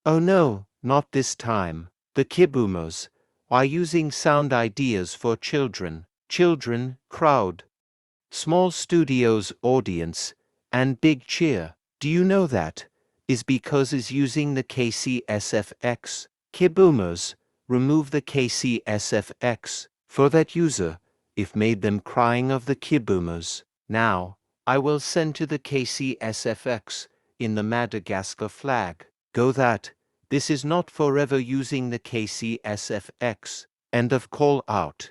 Oh no, not this time. The Kiboomers are using sound ideas for children, crowd, small studios audience, and big cheer. Do you know that? Is because is using the KCSFX. Kiboomers remove the KCSFX for that user if made them crying of the Kiboomers. Now, I will send to the KCSFX in the Madagascar flag. Go that. This is not forever using the KCSFX. End of call out.